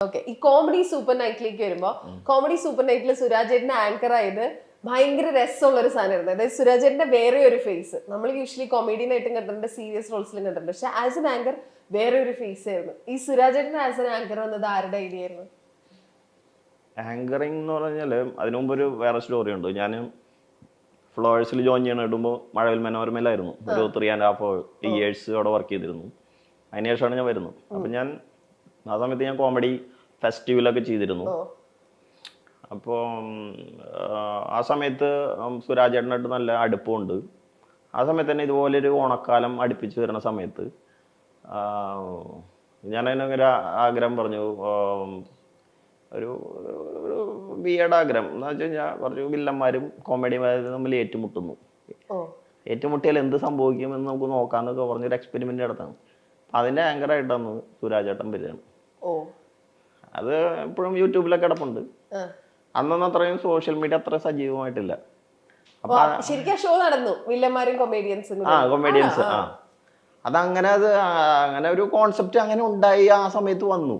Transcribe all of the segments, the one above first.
Okay, ഈ comedy super നൈറ്റിലേക്ക് വരുമ്പോ comedy super നൈറ്റിൽ സുരാജേട്ടന്റെ ആങ്കർ ആയത് ഭയങ്കര രസമുള്ള ഒരു സാധനമായിരുന്നു. അതായത് സുരാജേട്ടന്റെ വേറെ ഒരു ഫേസ് നമ്മൾ യൂഷ്വലി കൊമേഡിയൻ ആയിട്ടും കണ്ടിട്ടുണ്ട്, സീരിയസ് റോൾസിലും കണ്ടിട്ടുണ്ട്. പക്ഷെ ആസ് എൻ ആങ്കർ വേറെ ഒരു ഫേസ് ആയിരുന്നു. ഈ സുരാജേട്ടൻ ആസ് എൻ ആങ്കർ വന്നത് ആരുടെ ഐഡിയ ആയിരുന്നു? ആങ്കറിങ് എന്ന് പറഞ്ഞാല് അതിനു മുമ്പ് ഒരു വേറെ സ്റ്റോറി ഉണ്ട്. ഞാൻ ഫ്ലോവേഴ്സിൽ ജോയിൻ ചെയ്യണ ഇടുമ്പോൾ മഴവിൽ മനോരമയിലായിരുന്നു ഒരു 3.5 ഇയേഴ്സ് അവിടെ വർക്ക് ചെയ്തിരുന്നു. അതിനുശേഷമാണ് ഞാൻ വരുന്നത്. അപ്പം ഞാൻ ആ സമയത്ത് ഞാൻ കോമഡി ഫെസ്റ്റിവലൊക്കെ ചെയ്തിരുന്നു. അപ്പോൾ ആ സമയത്ത് സുരാജേട്ടനായിട്ട് നല്ല അടുപ്പമുണ്ട്. ആ സമയത്ത് തന്നെ ഇതുപോലൊരു ഓണക്കാലം അടുപ്പിച്ച് വരുന്ന സമയത്ത് ഞാനതിനൊരു ആഗ്രഹം പറഞ്ഞു, ഒരു ബിയേഡ് ആഗ്രഹം എന്ന് വെച്ച് കഴിഞ്ഞാൽ പറഞ്ഞു വില്ലന്മാരും കോമഡിമാരും തമ്മിൽ ഏറ്റുമുട്ടുന്നു, ഏറ്റുമുട്ടിയാൽ എന്ത് സംഭവിക്കുമെന്ന് നമുക്ക് നോക്കാമെന്നൊക്കെ പറഞ്ഞൊരു എക്സ്പെരിമെന്റ് നടത്താണ്. അതിന്റെ ആങ്കറായിട്ടാണ് സുരാജേട്ടൻ വരികയാണ്. അത് എപ്പോഴും യൂട്യൂബിലൊക്കെ കിടപ്പുണ്ട്. അന്നൊന്നും അത്രയും സോഷ്യൽ മീഡിയ അത്ര സജീവമായിട്ടില്ല. ഷോ നടന്നു വില്ലന്മാരും കൊമേഡിയൻസും. കൊമേഡിയൻസ് അതങ്ങനെ അങ്ങനെ ഒരു കോൺസെപ്റ്റ് അങ്ങനെ ഉണ്ടായി. ആ സമയത്ത് വന്നു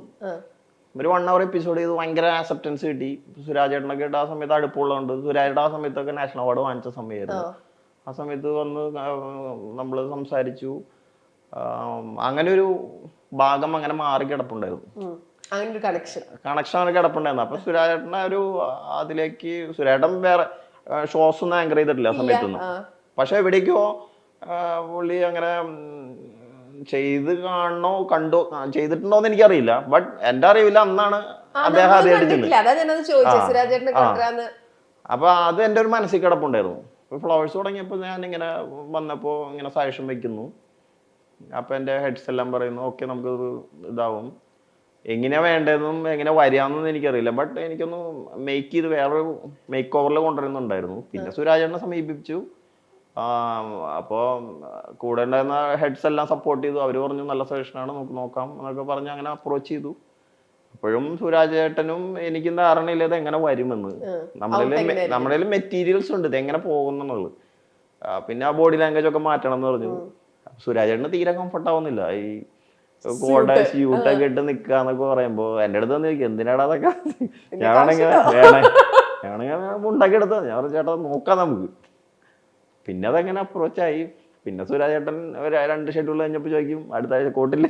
ഒരു 1 hour എപ്പിസോഡ് ചെയ്ത് ഭയങ്കര ആക്സെപ്റ്റൻസ് കിട്ടി. സുരാജേട്ടനൊക്കെ ആ സമയത്ത് അടുപ്പമുള്ളതുകൊണ്ട് സുരാജേട്ടൻ ആ സമയത്തൊക്കെ നാഷണൽ അവാർഡ് വാങ്ങിച്ച സമയമായിരുന്നു. ആ സമയത്ത് വന്ന് നമ്മൾ സംസാരിച്ചു. അങ്ങനെ ഒരു ഭാഗം അങ്ങനെ മാറി കിടപ്പുണ്ടായിരുന്നു. കണക്ഷൻ കിടപ്പുണ്ടായിരുന്നു. അപ്പൊ സുരാജേട്ടനെ ഒരു അതിലേക്ക് സുരാജേട്ടൻ വേറെ ഷോസ് ഒന്നും ആങ്കർ ചെയ്തിട്ടില്ല ആ സമയത്തൊന്നും. പക്ഷെ എവിടേക്കോ പുള്ളി അങ്ങനെ ചെയ്ത് കാണണോ കണ്ടോ ചെയ്തിട്ടുണ്ടോന്ന് എനിക്കറിയില്ല. ബട്ട് എന്റെ അറിവില്ല, അന്നാണ് അദ്ദേഹം ആദ്യമായിട്ട്. അപ്പൊ അത് എന്റെ ഒരു മനസ്സിൽ കിടപ്പുണ്ടായിരുന്നു. ഫ്ലവേഴ്സ് തുടങ്ങിയപ്പോ ഞാൻ ഇങ്ങനെ വന്നപ്പോ ഇങ്ങനെ സജഷൻ വെക്കുന്നു. അപ്പൊ എന്റെ ഹെഡ്സ് എല്ലാം പറയുന്നു ഓക്കെ നമുക്ക് ഇതാവും. എങ്ങനെയാ വേണ്ടതെന്നും എങ്ങനെ വരികയെന്നൊന്നും എനിക്കറിയില്ല. ബട്ട് എനിക്കൊന്ന് മേക്ക് ചെയ്ത് വേറൊരു മേക്ക് ഓവറിൽ കൊണ്ടുവരുന്നുണ്ടായിരുന്നു. പിന്നെ സുരാജേട്ടനെ സമീപിച്ചു. അപ്പോൾ കൂടെ ഉണ്ടായിരുന്ന ഹെഡ്സ് എല്ലാം സപ്പോർട്ട് ചെയ്തു. അവർ പറഞ്ഞു നല്ല സജഷനാണ്, നമുക്ക് നോക്കാം എന്നൊക്കെ പറഞ്ഞ് അങ്ങനെ അപ്രോച്ച് ചെയ്തു. അപ്പോഴും സുരാജേട്ടനും എനിക്കും ധാരണയില്ല ഇത് എങ്ങനെ വരുമെന്ന്. നമ്മുടെ മെറ്റീരിയൽസ് ഉണ്ട് ഇത് എങ്ങനെ പോകുന്നുള്ളത്. പിന്നെ ആ ബോഡി ലാംഗ്വേജ് ഒക്കെ മാറ്റണം എന്ന് പറഞ്ഞു. സുരാജേട്ടന് തീരെ കംഫർട്ട് ആവുന്നില്ല. ഈ കോട സ്യൂട്ടൊക്കെ ഇട്ട് നിക്കാന്നൊക്കെ പറയുമ്പോ എന്റെ അടുത്ത് വന്ന് ചോദിക്കും എന്തിനാടാ അതൊക്കെ. ഞാനാണെങ്കിൽ ഉണ്ടാക്കി എടുത്ത ഞാൻ പറഞ്ഞു ചേട്ടാ നോക്കാം നമുക്ക്. പിന്നെ അതെങ്ങനെ അപ്രോച്ചായി. പിന്നെ സുരാജേട്ടൻ 2 ഷെഡ്യൂൾ കഴിഞ്ഞപ്പോ ചോദിക്കും അടുത്ത ആഴ്ച കോട്ടില്ലേ,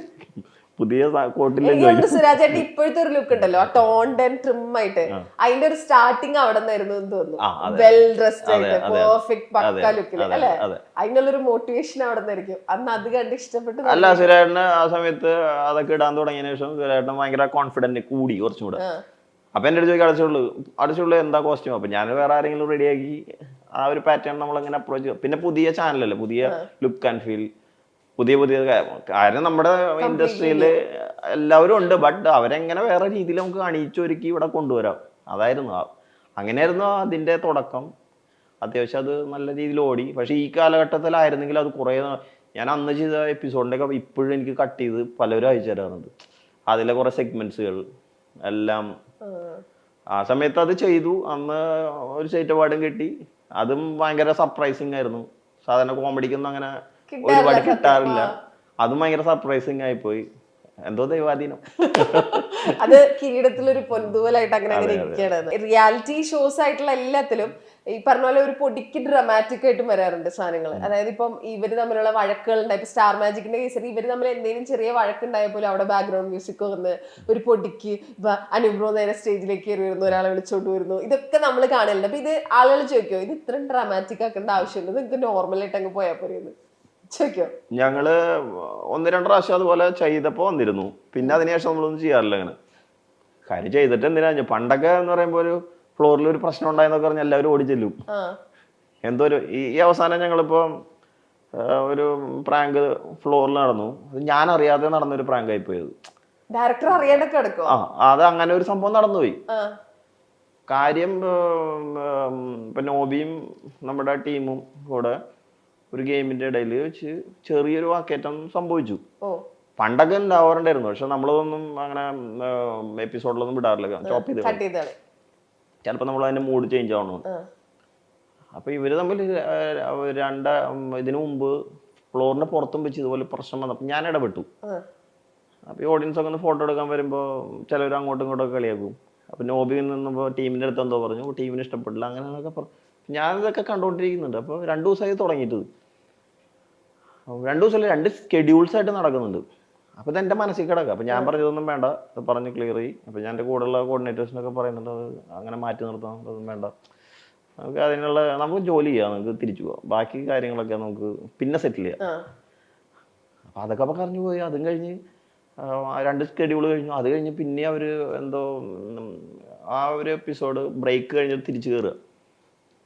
പുതിയ കോട്ടില്ലേ. സുരാജേട്ടൻ ഇപ്പോഴത്തെ ഒരു ലുക്ക് ഉണ്ടല്ലോ, ആ ടോൺഡ് ആൻഡ് ട്രിം ആയിട്ട്, അതിന്റെ ഒരു സ്റ്റാർട്ടിങ് അവിടെ നിന്നായിരുന്നു എന്ന് തോന്നുന്നു. വെൽ ഡ്രസ്ഡ് ആയിട്ട് പെർഫെക്റ്റ് പക്ക ലുക്കില് അല്ലെ. അതിനുള്ളൊരു മോട്ടിവേഷൻ അവിടെ നിന്നായിരിക്കും. അന്ന് അത് കണ്ട് ഇഷ്ടപ്പെട്ടു. അല്ല, സുരാജേട്ടന് ആ സമയത്ത് അതൊക്കെ ഇടാൻ തുടങ്ങിയതിനു ശേഷം സുരാജേട്ടൻ ഭയങ്കര കോൺഫിഡന്റ് കൂടി കുറച്ചും കൂടെ. അപ്പൊ എന്റെ അടുത്ത് ചോദിക്കും അടച്ചുള്ളൂ എന്താ കോസ്റ്റ്യൂം. അപ്പൊ ഞാൻ വേറെ ആരെങ്കിലും റെഡിയാക്കി ആ ഒരു പാറ്റേൺ നമ്മളങ്ങനെ അപ്രോച്ച് ചെയ്യും. പിന്നെ പുതിയ ചാനലല്ലേ, പുതിയ ലുക്ക് ആൻഡ് ഫീൽ, പുതിയ കാര്യം നമ്മുടെ ഇൻഡസ്ട്രിയിൽ എല്ലാവരും ഉണ്ട്. ബട്ട് അവരെങ്ങനെ വേറെ രീതിയിൽ നമുക്ക് അണിയിച്ചൊരുക്കി ഇവിടെ കൊണ്ടുവരാം. അതായിരുന്നു അങ്ങനെയായിരുന്നു അതിന്റെ തുടക്കം. അത്യാവശ്യം അത് നല്ല രീതിയിൽ ഓടി. പക്ഷെ ഈ കാലഘട്ടത്തിലായിരുന്നെങ്കിൽ അത് കുറേ ഞാൻ അന്ന് ചെയ്ത എപ്പിസോഡിന്റെ ഒക്കെ ഇപ്പോഴും എനിക്ക് കട്ട് ചെയ്ത് പലരും അയച്ചു തരാറുണ്ട്. അതിലെ കുറെ സെഗ്മെന്റ്സുകൾ എല്ലാം ആ സമയത്ത് അത് ചെയ്തു. അന്ന് ഒരു സ്റ്റേറ്റ് അവാർഡും കിട്ടി. അതും ഭയങ്കര സർപ്രൈസിങ് ആയിരുന്നു. സാധാരണ കോമഡിക്കൊന്നും അങ്ങനെ ഒരുപാട് കിട്ടാറില്ല. അതും ഭയങ്കര സർപ്രൈസിങ് ആയിപ്പോയി. എന്തോ ദൈവാധീനം. അത് കിരീടത്തിലൊരു പൊന്തൂവലായിട്ട് അങ്ങനെ ഇരിക്കുകയാണ്. റിയാലിറ്റി ഷോസ് ആയിട്ടുള്ള എല്ലാത്തിലും ഈ പറഞ്ഞ പോലെ ഒരു പൊടിക്ക് ഡ്രമാറ്റിക് ആയിട്ടും വരാറുണ്ട് സാധനങ്ങൾ. അതായത് ഇപ്പം ഇവര് തമ്മിലുള്ള വഴക്കുകൾ ഉണ്ടായി. ഇപ്പൊ സ്റ്റാർ മാജിക്കിന്റെ കേസിൽ ഇവര് തമ്മിൽ എന്തെങ്കിലും ചെറിയ വഴക്കുണ്ടായ പോലും അവിടെ ബാക്ക്ഗ്രൗണ്ട് മ്യൂസിക് വന്ന് ഒരു പൊടിക്ക് ഇപ്പൊ അനുബ്രോ നേരെ സ്റ്റേജിലേക്ക് കയറി വരുന്നു, ഒരാളെ വിളിച്ചോണ്ട് വരുന്നു. ഇതൊക്കെ നമ്മൾ കാണലുണ്ട്. അപ്പൊ ഇത് ആളുകൾ ചോദിക്കോ ഇത് ഇത്രയും ഡ്രാമാറ്റിക് ആക്കേണ്ട ആവശ്യമുണ്ട്, നിങ്ങൾക്ക് നോർമലായിട്ട് അങ്ങ് പോയാൽ പോരെയെന്ന് ചോദിക്കോ? ഞങ്ങള് 1-2 പ്രാവശ്യം അതുപോലെ ചെയ്തപ്പോ വന്നിരുന്നു. പിന്നെ അതിനുശേഷം നമ്മളൊന്നും ചെയ്യാറില്ല. അങ്ങനെ കാര്യം ചെയ്തിട്ട് എന്തിനാ. പണ്ടൊക്കെ എന്ന് പറയുമ്പോ ഒരു ഫ്ലോറിൽ ഒരു പ്രശ്നം ഉണ്ടായെന്നൊക്കെ പറഞ്ഞാൽ എല്ലാവരും ഓടി ചെല്ലും. എന്തോ ഒരു ഈ അവസാനം ഞങ്ങളിപ്പോ ഒരു പ്രാങ്ക് ഫ്ലോറിൽ നടന്നു. ഞാൻ അറിയാതെ നടന്നൊരു പ്രാങ്ക് ആയി പോയത്. ഡയറക്ടർ അറിയാണ്ടൊക്കെ എടുക്കും. അത് അങ്ങനെ ഒരു സംഭവം നടന്നുപോയി. കാര്യം ഇപ്പൊ നോബിയും നമ്മുടെ ടീമും കൂടെ ഒരു ഗെയിമിന്റെ ഇടയിൽ വെച്ച് ചെറിയൊരു വാക്കേറ്റം സംഭവിച്ചു. പണ്ടൊക്കെ ഉണ്ടാവാറുണ്ടായിരുന്നു. പക്ഷെ നമ്മളതൊന്നും അങ്ങനെ എപ്പിസോഡിലൊന്നും വിടാറില്ല. ചോപ്പ് ചെയ്ത് ചിലപ്പോ നമ്മൾ അതിന്റെ മൂഡ് ചേഞ്ച് ആവണം. അപ്പൊ ഇവര് തമ്മിൽ ഇതിനു മുമ്പ് ഫ്ലോറിന്റെ പുറത്തും വെച്ച് ഇതുപോലെ പ്രശ്നം വന്നപ്പോ ഞാൻ ഇടപെട്ടു. അപ്പോൾ ഈ ഓഡിയൻസ് ഒക്കെ ഒന്ന് ഫോട്ടോ എടുക്കാൻ വരുമ്പോൾ ചിലവർ അങ്ങോട്ടും ഇങ്ങോട്ടൊക്കെ കളിയാക്കും. അപ്പോൾ നോബിയിൽ നിന്നപ്പോൾ ടീമിൻ്റെ അടുത്ത് എന്തോ പറഞ്ഞു, ടീമിന് ഇഷ്ടപ്പെട്ടില്ല അങ്ങനെയൊക്കെ പറഞ്ഞു. ഞാനിതൊക്കെ കണ്ടുകൊണ്ടിരിക്കുന്നുണ്ട്. അപ്പോൾ 2 ദിവസമായി തുടങ്ങിയിട്ട്, 2 ദിവസമല്ല 2 സ്കെഡ്യൂൾസായിട്ട് നടക്കുന്നുണ്ട്. അപ്പോൾ ഇതെൻ്റെ മനസ്സിൽ കിടക്കുക. അപ്പോൾ ഞാൻ പറഞ്ഞതൊന്നും വേണ്ട, അത് പറഞ്ഞ് ക്ലിയർ ചെയ്യും. അപ്പോൾ ഞാൻ എൻ്റെ കൂടെയുള്ള കോർഡിനേറ്റേഴ്സിനൊക്കെ പറയുന്നുണ്ട് അത് അങ്ങനെ മാറ്റി നിർത്താം, അതൊന്നും വേണ്ട, നമുക്ക് അതിനുള്ള നമുക്ക് ജോലി ചെയ്യാം, നമുക്ക് തിരിച്ചു പോകാം, ബാക്കി കാര്യങ്ങളൊക്കെ നമുക്ക് പിന്നെ സെറ്റിൽ ചെയ്യാം. അപ്പം അതൊക്കെ അപ്പോൾ കറഞ്ഞു പോയി. അതും കഴിഞ്ഞ് 2 സ്കെഡ്യൂൾ കഴിഞ്ഞു. അത് കഴിഞ്ഞ് പിന്നെ അവർ എന്തോ ആ ഒരു എപ്പിസോഡ് ബ്രേക്ക് കഴിഞ്ഞിട്ട് തിരിച്ചു കയറുക.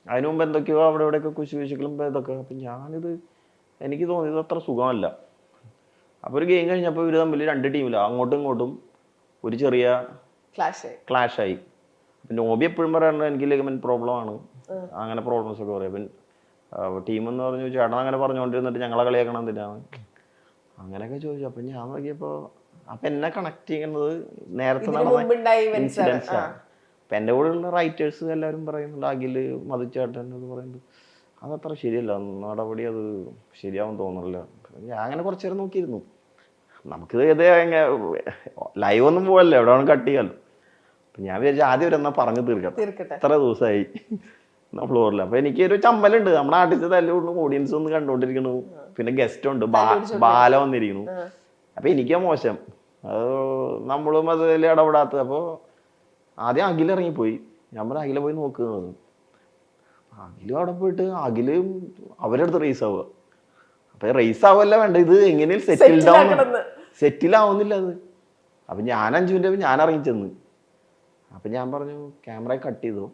അതിന് മുമ്പ് എന്തൊക്കെയോ അവിടെ ഇവിടെയൊക്കെ കുശികളും ഇതൊക്കെ. അപ്പം ഞാനിത് എനിക്ക് തോന്നിയത് അത്ര സുഖമല്ല. അപ്പോൾ ഒരു ഗെയിം കഴിഞ്ഞപ്പോൾ ഇവർ തമ്മിൽ 2 ടീമിലാണ്, അങ്ങോട്ടും ഇങ്ങോട്ടും ഒരു ചെറിയ ക്ലാഷായി. അപ്പം നോബി എപ്പോഴും പറയാറുണ്ട് എനിക്ക് ലിഗമെന്റ് പ്രോബ്ലമാണ്, അങ്ങനെ പ്രോബ്ലംസ് ഒക്കെ പറയും. അപ്പം ടീമെന്ന് പറഞ്ഞു ചേട്ടൻ അങ്ങനെ പറഞ്ഞുകൊണ്ടിരുന്നിട്ട് ഞങ്ങളെ കളിയാക്കണം എന്തിനാണ് അങ്ങനെയൊക്കെ ചോദിച്ചു. അപ്പം ഞാൻ നോക്കിയപ്പോൾ അപ്പം എന്നെ കണക്ട് ചെയ്യുന്നത് നേരത്തെ നടന്ന ഇൻസിഡൻസ് ആണ്. അപ്പം എൻ്റെ കൂടെയുള്ള റൈറ്റേഴ്സ് എല്ലാവരും പറയുന്നുണ്ട്, അഖില് മധുച്ചേട്ടൻ എന്ന് പറയുന്നത് അതത്ര ശരിയല്ല, നടപടി അത് ശരിയാവും തോന്നുന്നില്ല. ഞാൻ അങ്ങനെ കുറച്ച് നേരം നോക്കിയിരുന്നു. നമുക്കിത് ഇത് ലൈവ് ഒന്നും പോകല്ലേ, എവിടെ വേണം കട്ട് ചെയ്യാമല്ലോ. അപ്പം ഞാൻ വിചാരിച്ചു ആദ്യം ഒരെന്നാ പറഞ്ഞു തീർക്കട്ടെ, എത്ര ദിവസമായി ഫ്ലോറിൽ. അപ്പം എനിക്കൊരു ചമ്മലുണ്ട്, നമ്മുടെ ആർട്ടിസ്റ്റ് തല്ലുകൊണ്ട് ഓഡിയൻസ് ഒന്ന് കണ്ടുകൊണ്ടിരിക്കണു, പിന്നെ ഗസ്റ്റ് ഉണ്ട് ബാല വന്നിരിക്കുന്നു. അപ്പം എനിക്കാ മോശം, അത് നമ്മളും അതിൽ ഇടപെടാത്തത്. അപ്പോൾ ആദ്യം അഖിൽ ഇറങ്ങിപ്പോയി. ഞാൻ പറഞ്ഞു അഖില പോയി നോക്കുന്നത്. അഖിലും അവിടെ പോയിട്ട് അഖിലും അവരുടെ അടുത്ത് റേസ് ആവുക. അപ്പൊ റേസ് ആവുമല്ല വേണ്ട, ഇത് എങ്ങനെയും സെറ്റിൽ ആവുന്നില്ല അത്. അപ്പൊ ഞാൻ 5 മിനിറ്റ് ഞാൻ ഇറങ്ങി ചെന്ന്. അപ്പൊ ഞാൻ പറഞ്ഞു ക്യാമറ കട്ട് ചെയ്തോ,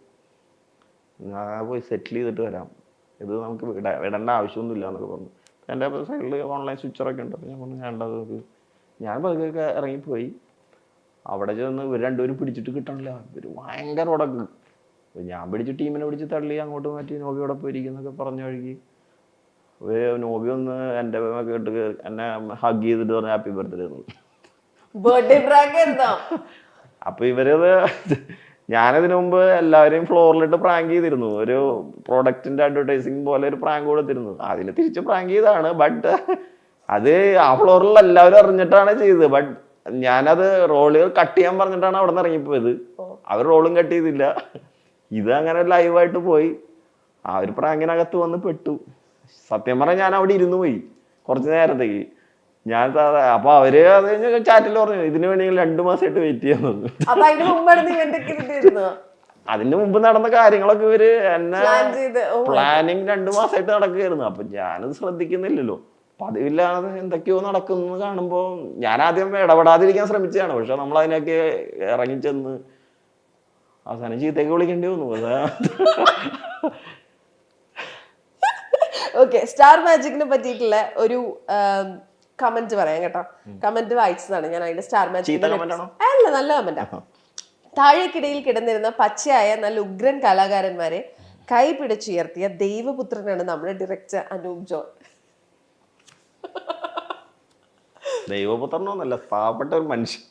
ഞാൻ പോയി സെറ്റിൽ ചെയ്തിട്ട് വരാം, ഇത് നമുക്ക് വിടേണ്ട ആവശ്യമൊന്നുമില്ല എന്നൊക്കെ പറഞ്ഞു. എൻ്റെ സൈഡിൽ ഓൺലൈൻ സ്വിച്ചറൊക്കെ ഉണ്ട്. അപ്പം ഞാൻ പറഞ്ഞു വേണ്ടത്, ഞാൻ പതുക്കെ ഇറങ്ങിപ്പോയി. അവിടെ ചെന്ന് ഇവർ രണ്ടുപേരും പിടിച്ചിട്ട് കിട്ടണില്ല, ഇവർ ഭയങ്കര ഉടക്ക്. ഞാൻ പിടിച്ച് ടീമിനെ പിടിച്ച് തള്ളി അങ്ങോട്ട് മാറ്റി നോബിയോടെ പോയിരിക്കുന്നൊക്കെ പറഞ്ഞ വഴിക്ക് നോബി ഒന്ന് എൻ്റെ കേട്ട് എന്നെ ഹഗ് ചെയ്തിട്ട് പറഞ്ഞു ഹാപ്പി ബർത്ത്ഡേ. അപ്പൊ ഇവരത് ഞാനതിനു മുമ്പ് എല്ലാവരെയും ഫ്ലോറിലിട്ട് പ്രാങ്ക് ചെയ്തിരുന്നു. ഒരു പ്രോഡക്റ്റിന്റെ അഡ്വർടൈസിങ് പോലെ ഒരു പ്രാങ്ക് കൊടുത്തിരുന്നു. അതിൽ തിരിച്ച് പ്രാങ്ക് ചെയ്താണ്. ബട്ട് അത് ആ ഫ്ലോറിൽ എല്ലാവരും അറിഞ്ഞിട്ടാണ് ചെയ്തത്. ബട്ട് ഞാനത് റോള് കട്ട് ചെയ്യാൻ പറഞ്ഞിട്ടാണ് അവിടെ നിന്ന് ഇറങ്ങിപ്പോയത്. അവർ റോളും കട്ട് ചെയ്തില്ല. ഇത് അങ്ങനെ ലൈവായിട്ട് പോയി. ആ ഒരു പ്രാങ്കിനകത്ത് വന്ന് പെട്ടു. സത്യം പറഞ്ഞാൽ ഞാൻ അവിടെ ഇരുന്ന് പോയി കുറച്ച് നേരത്തേക്ക്. ഞാൻ അപ്പൊ അവര് അത് കഴിഞ്ഞ ചാറ്റിൽ പറഞ്ഞു ഇതിന് വേണമെങ്കിൽ 2 മാസമായിട്ട് വെയിറ്റ് ചെയ്യാൻ പറഞ്ഞു. അതിന്റെ മുമ്പ് നടന്ന കാര്യങ്ങളൊക്കെ ഇവര് എന്നെ പ്ലാനിങ് 2 മാസമായിട്ട് നടക്കുകയായിരുന്നു. അപ്പൊ ഞാനത് ശ്രദ്ധിക്കുന്നില്ലല്ലോ. പതിവില്ലാതെ എന്തൊക്കെയോ നടക്കുന്നു കാണുമ്പോ ഞാൻ ആദ്യം ഇടപെടാതിരിക്കാൻ ശ്രമിച്ചതാണ്. പക്ഷെ നമ്മൾ അതിനൊക്കെ ഇറങ്ങിച്ചെന്ന് അവസാനം ചീത്തേക്ക് വിളിക്കേണ്ടി വന്നു. ഓക്കെ, സ്റ്റാർ മാജിക്കിനെ പറ്റിയിട്ടുള്ള ഒരു കമന്റ് പറയാം കേട്ടോ. കമന്റ് വായിച്ചതാണ് ഞാൻ. അതിന്റെ സ്റ്റാർ മാജിക് അല്ല, നല്ല കമന്റാ. താഴേക്കിടയിൽ കിടന്നിരുന്ന പച്ചയായ നല്ല ഉഗ്രൻ കലാകാരന്മാരെ കൈ പിടിച്ചുയർത്തിയ ദൈവപുത്രനാണ് നമ്മുടെ ഡയറക്ടർ അനൂപ് ജോൺ. ദൈവപുത്രനൊന്നല്ല, പാവപ്പെട്ട ഒരു മനുഷ്യൻ.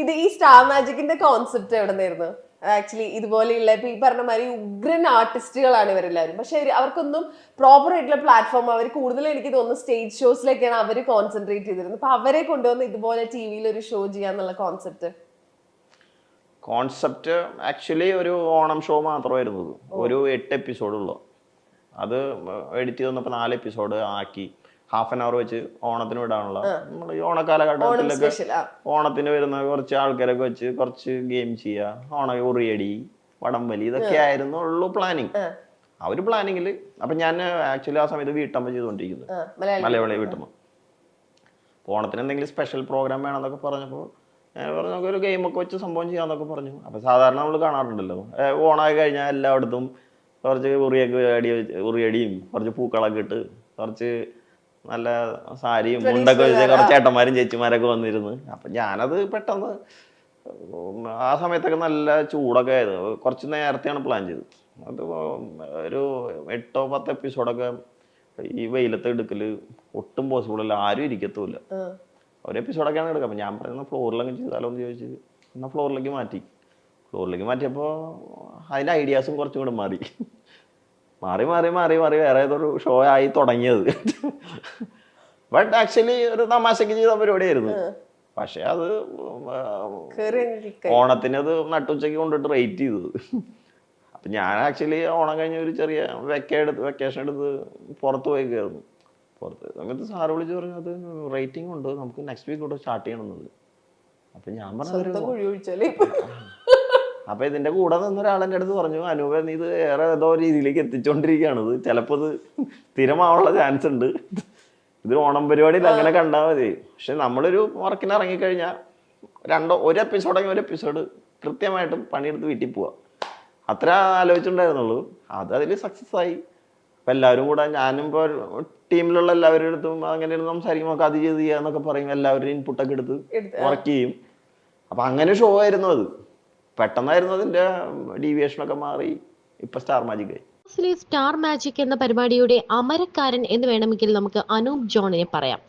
ഇത് ഈ സ്റ്റാർ മാജിക്കിന്റെ കോൺസെപ്റ്റ് എവിടെ നിന്നായിരുന്നു? ആക്ച്വലി ഇതുപോലെയുള്ള ഇപ്പൊ ഈ പറഞ്ഞ മാതിരി ഉഗ്രൻ ആർട്ടിസ്റ്റുകളാണ് ഇവരെല്ലാവരും. പക്ഷെ അവർക്കൊന്നും പ്രോപ്പർ ആയിട്ടുള്ള പ്ലാറ്റ്ഫോം, അവർ കൂടുതലും എനിക്ക് തോന്നുന്നു സ്റ്റേജ് ഷോസിലേക്കാണ് അവർ കോൺസെൻട്രേറ്റ് ചെയ്തിരുന്നത്. അപ്പൊ അവരെ കൊണ്ടുവന്ന് ഇതുപോലെ ടിവിയിൽ ഒരു ഷോ ചെയ്യാന്നുള്ള കോൺസെപ്റ്റ് ആക്ച്വലി ഒരു ഓണം ഷോ മാത്രമായിരുന്നു. ഒരു 8 എപ്പിസോഡുള്ളൂ. അത് എഡിറ്റ് ചെയ്ത് വന്നപ്പോൾ 4 എപ്പിസോഡ് ആക്കി. ഹാഫ് ആൻ അവർ വെച്ച് ഓണത്തിന് വിടാനുള്ള നമ്മൾ ഈ ഓണക്കാലഘട്ടത്തിലൊക്കെ ഓണത്തിന് വരുന്ന കുറച്ച് ആൾക്കാരൊക്കെ വെച്ച് കുറച്ച് ഗെയിം ചെയ്യുക, ഉറിയടി, വടംവലി, ഇതൊക്കെ ആയിരുന്നു ഉള്ളൂ പ്ലാനിങ്. ആ ഒരു പ്ലാനിങ്ങിൽ അപ്പൊ ഞാൻ ആക്ച്വലി ആ സമയത്ത് വീട്ടമ്മ ചെയ്തുകൊണ്ടിരിക്കുന്നത്, മലയാളി വീട്ടമ്മ. ഓണത്തിന് എന്തെങ്കിലും സ്പെഷ്യൽ പ്രോഗ്രാം വേണമെന്നൊക്കെ പറഞ്ഞപ്പോൾ ഞാൻ പറഞ്ഞു നമുക്ക് ഒരു ഗെയിമൊക്കെ വെച്ച് സംഭവം ചെയ്യാന്നൊക്കെ പറഞ്ഞു. അപ്പൊ സാധാരണ നമ്മൾ കാണാറുണ്ടല്ലോ ഓണമായി കഴിഞ്ഞാൽ എല്ലായിടത്തും കുറച്ച് ഉറിയടിയും കുറച്ച് പൂക്കളൊക്കെ ഇട്ട് കുറച്ച് നല്ല സാരിയും മുണ്ടൊക്കെ വെച്ച് കുറച്ച് ചേട്ടന്മാരും ചേച്ചിമാരൊക്കെ വന്നിരുന്നു. അപ്പം ഞാനത് പെട്ടെന്ന് ആ സമയത്തൊക്കെ നല്ല ചൂടൊക്കെ ആയിരുന്നു. കുറച്ച് നേരത്തെയാണ് പ്ലാൻ ചെയ്തത്. അത് ഒരു 8-10 എപ്പിസോഡൊക്കെ ഈ വെയിലത്ത് എടുക്കൽ ഒട്ടും പോസിബിൾ അല്ല, ആരും ഇരിക്കത്തുമില്ല. ഒരു എപ്പിസോഡൊക്കെയാണ് എടുക്കുക. അപ്പം ഞാൻ പറയുന്നത് ഫ്ലോറിലൊക്കെ ചെയ്താലോ എന്ന് ചോദിച്ച് എന്നാൽ ഫ്ലോറിലേക്ക് മാറ്റിയപ്പോൾ അതിൻ്റെ ഐഡിയാസും കുറച്ചും കൂടെ മാറി വേറെ ഏതൊരു ഷോ ആയി തുടങ്ങിയത്. ബട്ട് ആക്ച്വലി ഒരു തമാശക്ക് ചെയ്ത പരിപാടിയായിരുന്നു. പക്ഷെ അത് കേറി അങ്ങ് click ആയി. ഓണത്തിന് അത് നട്ടുച്ചയ്ക്ക് കൊണ്ടിട്ട് റേറ്റ് ചെയ്തത്. അപ്പൊ ഞാൻ ആക്ച്വലി ഓണം കഴിഞ്ഞ ഒരു ചെറിയ വെക്കേഷൻ എടുത്ത് പുറത്ത് പോയി കയറുന്നു. പുറത്ത് സമയത്ത് സാറ് വിളിച്ച് പറഞ്ഞു അത് റേറ്റിംഗ് ഉണ്ട്, നമുക്ക് നെക്സ്റ്റ് വീക്ക് തൊട്ട് സ്റ്റാർട്ട് ചെയ്യണമെന്നത്. അപ്പൊ ഞാൻ സ്വന്തം പറഞ്ഞു, കുഴി ഒഴിച്ചാലേ ഇപ്പൊ. അപ്പൊ ഇതിന്റെ കൂടെ നിന്ന് ഒരാൾ എൻ്റെ അടുത്ത് പറഞ്ഞു, അനൂപ നീ ഇത് ഏറെ ഏതോ രീതിയിലേക്ക് എത്തിച്ചോണ്ടിരിക്കുകയാണ്, ഇത് ചിലപ്പോ ഇത് സ്ഥിരമാവാനുള്ള ചാൻസ് ഉണ്ട്, ഇത് ഓണം പരിപാടിയിൽ അങ്ങനെ കണ്ടാൽ മതി. പക്ഷെ നമ്മളൊരു വർക്കിന് ഇറങ്ങിക്കഴിഞ്ഞാൽ ഒരു എപ്പിസോഡ് കൃത്യമായിട്ടും പണിയെടുത്ത് വീട്ടിൽ പോവാ, അത്ര ആലോചിച്ചിട്ടുണ്ടായിരുന്നുള്ളൂ. അത് അതിൽ സക്സസ് ആയി. അപ്പൊ എല്ലാവരും കൂടെ, ഞാനും ഇപ്പോൾ ടീമിലുള്ള എല്ലാവരുടെ അടുത്തും അങ്ങനെ സംസാരിക്കുമ്പോൾ അത് ചെയ്യാന്നൊക്കെ പറയും, എല്ലാവരുടെയും ഇൻപുട്ടൊക്കെ എടുത്ത് വർക്ക് ചെയ്യും. അപ്പൊ അങ്ങനെ ഷോ ആയിരുന്നു അത്. പെട്ടെന്നായിരുന്നു അതിന്റെ ഡീവിയേഷനൊക്കെ മാറി ഇപ്പൊ സ്റ്റാർ മാജിക് ആയി. സ്റ്റാർ മാജിക് എന്ന പരിപാടിയുടെ അമരക്കാരൻ എന്ന് വേണമെങ്കിൽ നമുക്ക് അനൂപ് ജോണിനെ പറയാം.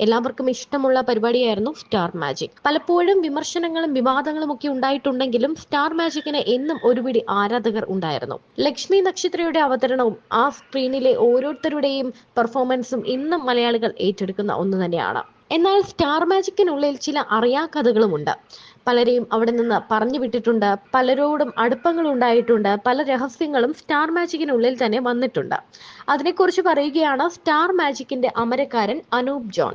എല്ലാവർക്കും ഇഷ്ടമുള്ള പരിപാടിയായിരുന്നു സ്റ്റാർ മാജിക്. പലപ്പോഴും വിമർശനങ്ങളും വിവാദങ്ങളും ഒക്കെ ഉണ്ടായിട്ടുണ്ടെങ്കിലും സ്റ്റാർ മാജിക്കിന് എന്നും ഒരുപിടി ആരാധകർ ഉണ്ടായിരുന്നു. ലക്ഷ്മി നക്ഷത്രയുടെ അവതരണവും ആ സ്ക്രീനിലെ ഓരോരുത്തരുടെയും പെർഫോമൻസും ഇന്നും മലയാളികൾ ഏറ്റെടുക്കുന്ന ഒന്ന് തന്നെയാണ്. എന്നാൽ സ്റ്റാർ മാജിക്കിനുള്ളിൽ ചില അറിയാക്കഥകളുമുണ്ട്. പലരെയും അവിടെ നിന്ന് പറഞ്ഞു വിട്ടിട്ടുണ്ട്, പലരോടും അടുപ്പങ്ങൾ ഉണ്ടായിട്ടുണ്ട്, പല രഹസ്യങ്ങളും സ്റ്റാർ മാജിക്കിനുള്ളിൽ തന്നെ വന്നിട്ടുണ്ട്. അതിനെക്കുറിച്ച് പറയുകയാണ് സ്റ്റാർ മാജിക്കിന്റെ അമരക്കാരൻ അനൂപ് ജോൺ.